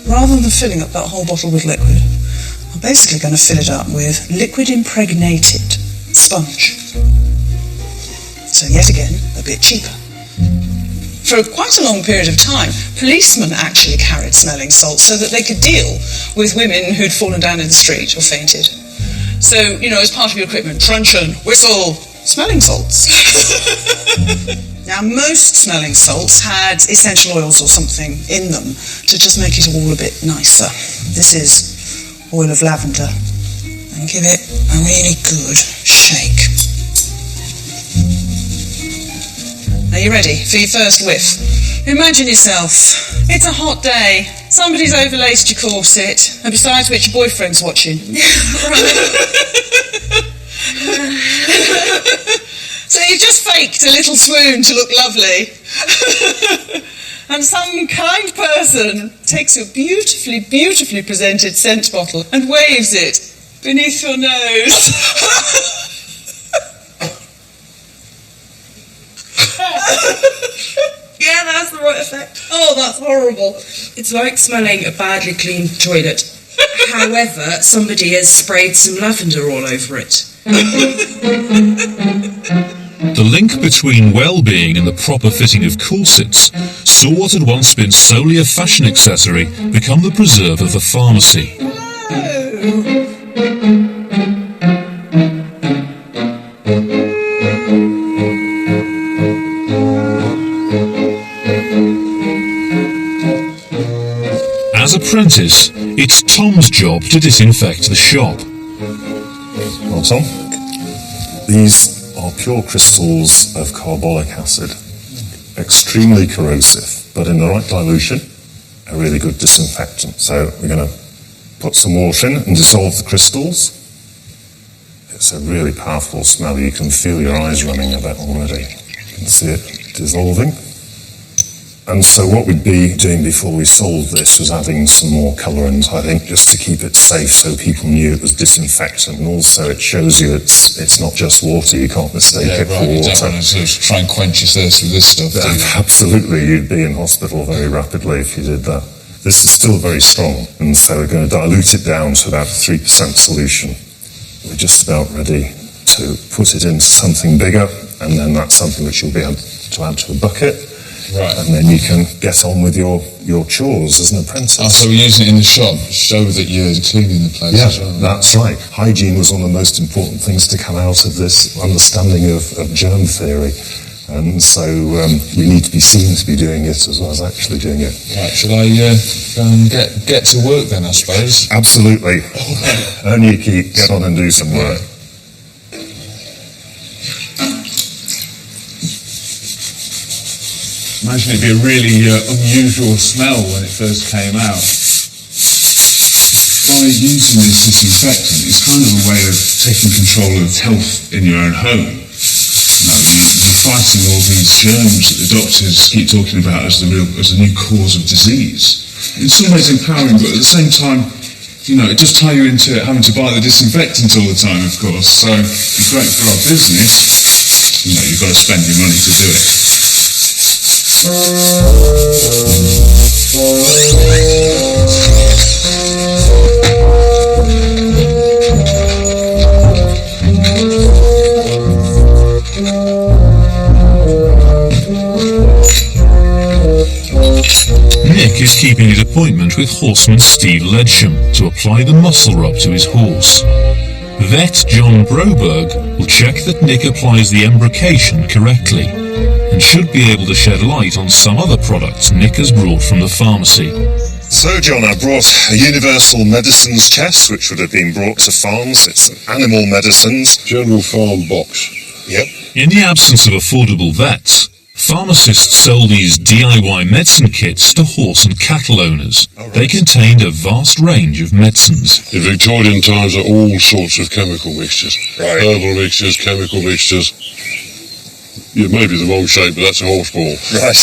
Rather than filling up that whole bottle with liquid, I'm basically going to fill it up with liquid impregnated sponge. So yet again, a bit cheaper. For quite a long period of time, policemen actually carried smelling salts so that they could deal with women who'd fallen down in the street or fainted. So, you know, as part of your equipment, truncheon, whistle, smelling salts. Now, most smelling salts had essential oils or something in them to just make it all a bit nicer. This is oil of lavender. And give it a really good shake. Are you ready for your first whiff? Imagine yourself. It's a hot day. Somebody's overlaced your corset, and besides which your boyfriend's watching. So you just faked a little swoon to look lovely. And some kind person takes a beautifully, beautifully presented scent bottle and waves it beneath your nose. Yeah, that's the right effect. Oh, that's horrible. It's like smelling a badly cleaned toilet. However, somebody has sprayed some lavender all over it. The link between well-being and the proper fitting of corsets saw what had once been solely a fashion accessory become the preserve of the pharmacy. As apprentice, it's Tom's job to disinfect the shop. Well, Tom, these are pure crystals of carbolic acid. Extremely corrosive, but in the right dilution, a really good disinfectant. So we're going to put some water in and dissolve the crystals. It's a really powerful smell. You can feel your eyes running a bit already. You can see it dissolving. And so what we'd be doing before we sold this was adding some more colourant, I think, just to keep it safe so people knew it was disinfectant. And also it shows you it's not just water, you can't mistake it for water. You don't want to sort of try and quench your thirst with this stuff, do you? Absolutely, you'd be in hospital very rapidly if you did that. This is still very strong, and so we're going to dilute it down to about 3% solution. We're just about ready to put it into something bigger, and then that's something which you'll be able to add to a bucket. Right. And then you can get on with your chores as an apprentice. Oh, so we're using it in the shop to show that you're cleaning the place as well. That's right. Hygiene was one of the most important things to come out of this understanding of germ theory. And so we need to be seen to be doing it as well as actually doing it. Right, shall I go and get to work then, I suppose? Absolutely. Earn your keep, get on and do some work. Imagine it'd be a really unusual smell when it first came out. By using this disinfectant, it's kind of a way of taking control of health in your own home. You're fighting all these germs that the doctors keep talking about as a new cause of disease. In some ways empowering, but at the same time, it does tie you into having to buy the disinfectant all the time, of course. So it's great for our business. You've got to spend your money to do it. Nick is keeping his appointment with horseman Steve Ledsham to apply the muscle rub to his horse. Vet John Broberg will check that Nick applies the embrocation correctly, and should be able to shed light on some other products Nick has brought from the pharmacy. So, John, I brought a universal medicines chest, which would have been brought to farms. It's animal medicines. General farm box. Yep. In the absence of affordable vets, pharmacists sell these DIY medicine kits to horse and cattle owners. Right. They contained a vast range of medicines. In Victorian times, there are all sorts of chemical mixtures. Right. Herbal mixtures, chemical mixtures. It may be the wrong shape, but that's a horse ball. Right.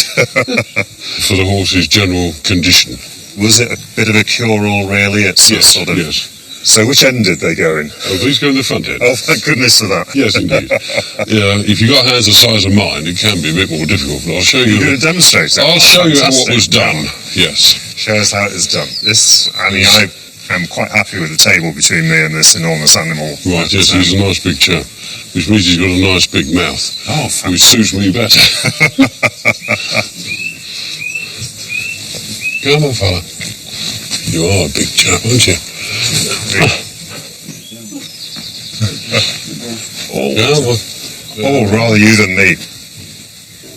For the horse's general condition. Was it a bit of a cure-all, really? It's Yes, sort of... yes. So which end did they go in? Oh, these go in the front end. Oh, thank goodness for that. Yes, indeed. If you've got hands the size of mine, it can be a bit more difficult, but I'll show you. You're going to demonstrate it? I'll show you what Fantastic. was done. Yes. Show us how it is done. I am quite happy with the table between me and this enormous animal. Right, yes, he's a nice big chap, which means he's got a nice big mouth. Oh, which suits me better. Come on, fella. You are a big chap, aren't you? Rather you than me.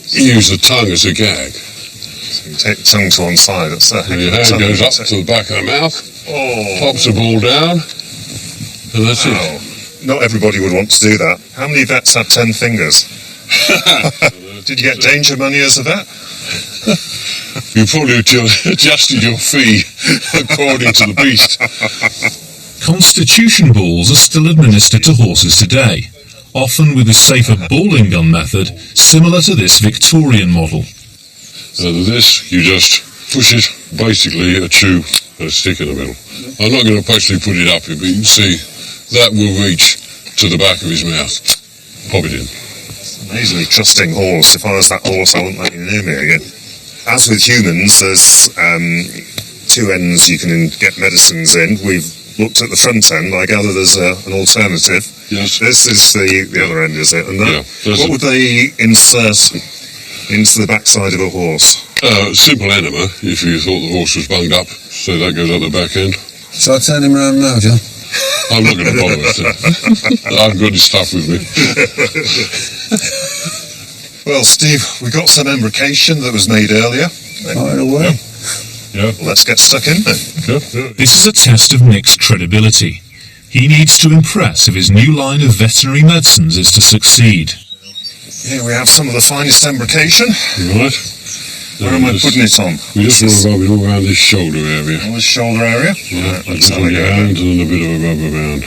You use the tongue as a gag. So you take the tongue to one side. That's the And your hand goes up to the back of the mouth, pops the ball down, and that's it. Not everybody would want to do that. How many vets have 10 fingers? Did you get danger money as a vet? You probably adjusted your fee according to the beast. Constitution balls are still administered to horses today, often with a safer balling gun method similar to this Victorian model. This, you just push it, basically a tube and a stick in the middle. I'm not going to actually put it up here, but you can see that will reach to the back of his mouth. Pop it in. Amazingly trusting horse. If I was that horse, I wouldn't let you near me again. As with humans, there's two ends you can get medicines in. We've looked at the front end. I gather there's an alternative. Yes. This is the other end, is it? And that, Yeah, what would they insert into the backside of a horse? Simple enema, if you thought the horse was bunged up. So that goes out the back end. Shall I turn him round now, John? I'm not going to bother with it. I've got his stuff with me. Well, Steve, we got some embrocation that was made earlier. Fire away. Yeah. Let's get stuck in then. Yeah. This is a test of Nick's credibility. He needs to impress if his new line of veterinary medicines is to succeed. Here we have some of the finest embrocation. Right. Where am I putting it on? We just want to rub it all around this shoulder area. On the shoulder area? Yeah, Right, let's have on a your go. hand and then a bit of a rub around.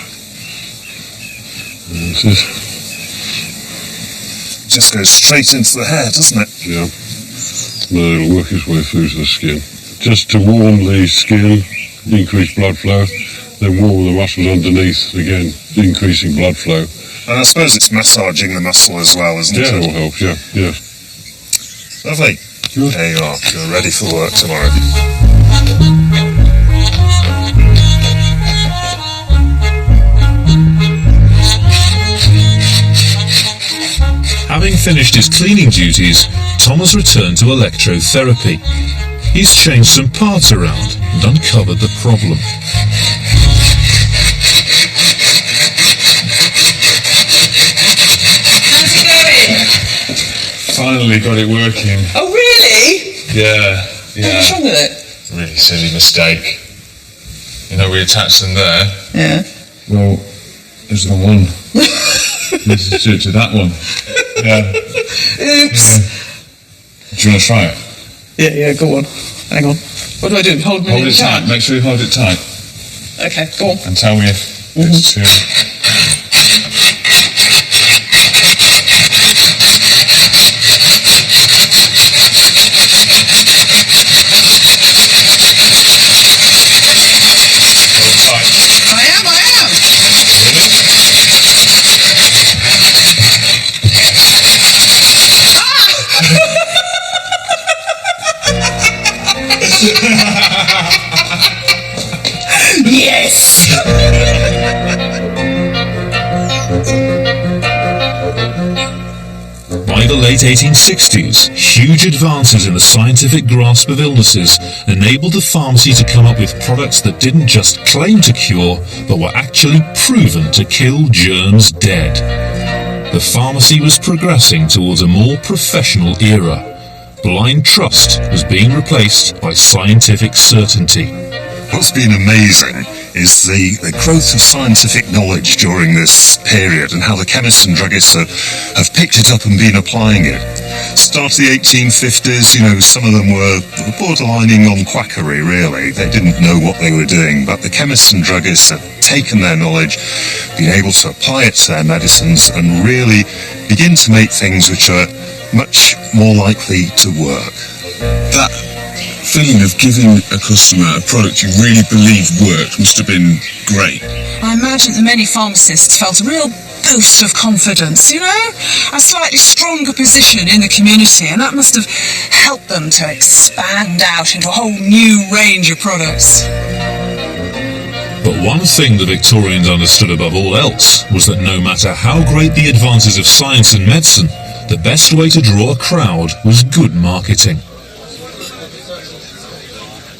That's it. Just goes straight into the hair, doesn't it? Yeah. Then it'll work its way through to the skin. Just to warm the skin, increase blood flow, then warm the muscles underneath, again, increasing blood flow. And I suppose it's massaging the muscle as well, isn't Yeah, it? it will help, yeah. Lovely. Good. There you are. You're ready for work tomorrow. Having finished his cleaning duties, Tom has returned to electrotherapy. He's changed some parts around and uncovered the problem. How's it going? Finally got it working. Oh, really? Yeah. What's wrong with it? Really silly mistake. You know, we attached them there. Yeah. Well, there's the one. This is to that one. Yeah. Oops. Do you want to try it? Yeah, go on. Hang on. What do I do? Hold me Hold it tight. Make sure you hold it tight. Okay, go on. And tell me if it's too... Yes! By the late 1860s, huge advances in the scientific grasp of illnesses enabled the pharmacy to come up with products that didn't just claim to cure, but were actually proven to kill germs dead. The pharmacy was progressing towards a more professional era. Blind trust was being replaced by scientific certainty. What's been amazing is the growth of scientific knowledge during this period and how the chemists and druggists have picked it up and been applying it. Start of the 1850s, some of them were borderlining on quackery, really. They didn't know what they were doing, but the chemists and druggists have taken their knowledge, been able to apply it to their medicines and really begin to make things which are much more likely to work. That feeling of giving a customer a product you really believe worked must have been great. I imagine that many pharmacists felt a real boost of confidence, a slightly stronger position in the community, and that must have helped them to expand out into a whole new range of products. But one thing the Victorians understood above all else was that no matter how great the advances of science and medicine, the best way to draw a crowd was good marketing.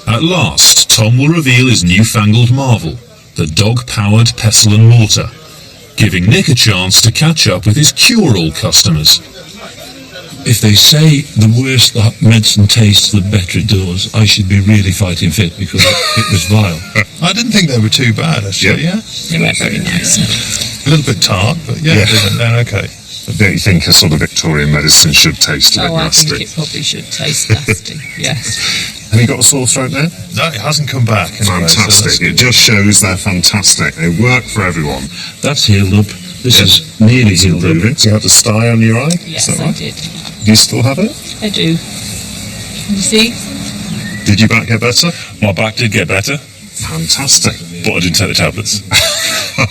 At last, Tom will reveal his newfangled marvel, the dog-powered pestle and mortar, giving Nick a chance to catch up with his cure-all customers. If they say the worse the medicine tastes, the better it does, I should be really fighting fit because it was vile. I didn't think they were too bad, actually, yeah? They were very nice. A little bit tart, but yeah. They're okay. Don't you think a sort of Victorian medicine should taste a bit I nasty? think it probably should taste nasty, yes. Have you got a sore throat there? No, it hasn't come back. Anyway, Fantastic. so It just shows they're fantastic. They work for everyone. That's healed up. This is nearly healed up. You had a sty on your eye? Yes, Is that I right? did. Do you still have it? I do. You see? Did your back get better? My back did get better, Fantastic. but I didn't take the tablets.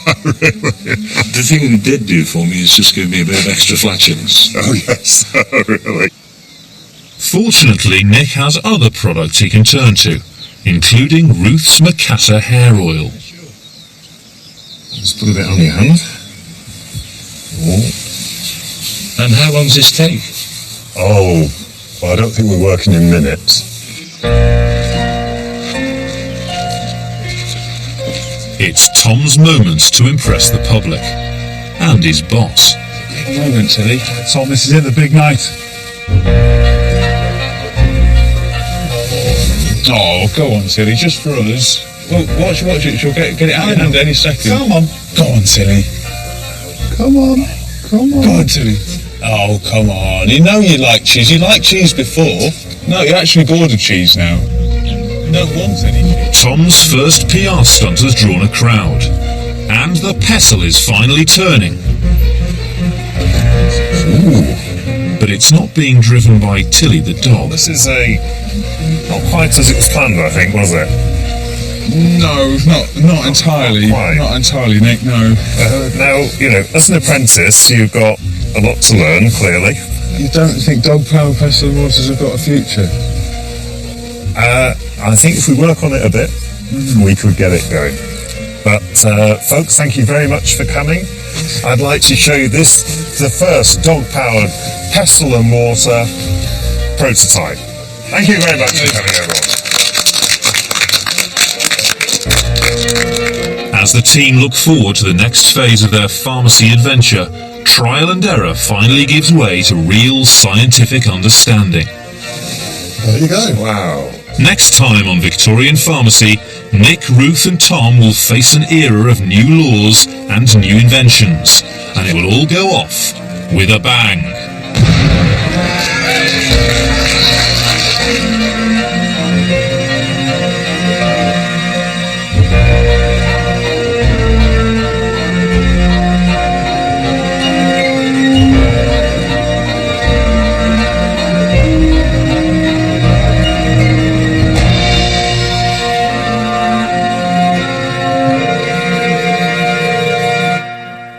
The thing it did do for me is just give me a bit of extra flatulence. Oh, yes. Really? Fortunately, Nick has other products he can turn to, including Ruth's Macassar hair oil. Just put a bit on your hand. Oh. And how long does this take? Oh, well, I don't think we're working in minutes. It's Tom's moment to impress the public, and his boss. Big moment, Tilly. Tom, this is it, the big night. Oh, go on, Tilly, just for us. Well, watch it. She'll get it out of your hand any second. Come on. Go on, Tilly. Come on. Go on, Tilly. Oh, come on. You know you like cheese. You liked cheese before. No, you're actually bored of cheese now. You don't want any cheese. Tom's first PR stunt has drawn a crowd, and the pestle is finally turning. Ooh. But it's not being driven by Tilly the dog. This is not quite as it was planned, I think, was it? No, not entirely. Not entirely, Nick, no. Now, as an apprentice, you've got a lot to learn, clearly. You don't think dog power pestle waters have got a future? I think if we work on it a bit, we could get it going. But, folks, thank you very much for coming. I'd like to show you the first dog-powered pestle and mortar prototype. Thank you very much for coming, everyone. As the team look forward to the next phase of their pharmacy adventure, trial and error finally gives way to real scientific understanding. There you go. Wow. Next time on Victorian Pharmacy, Nick, Ruth and Tom will face an era of new laws and new inventions, and it will all go off with a bang.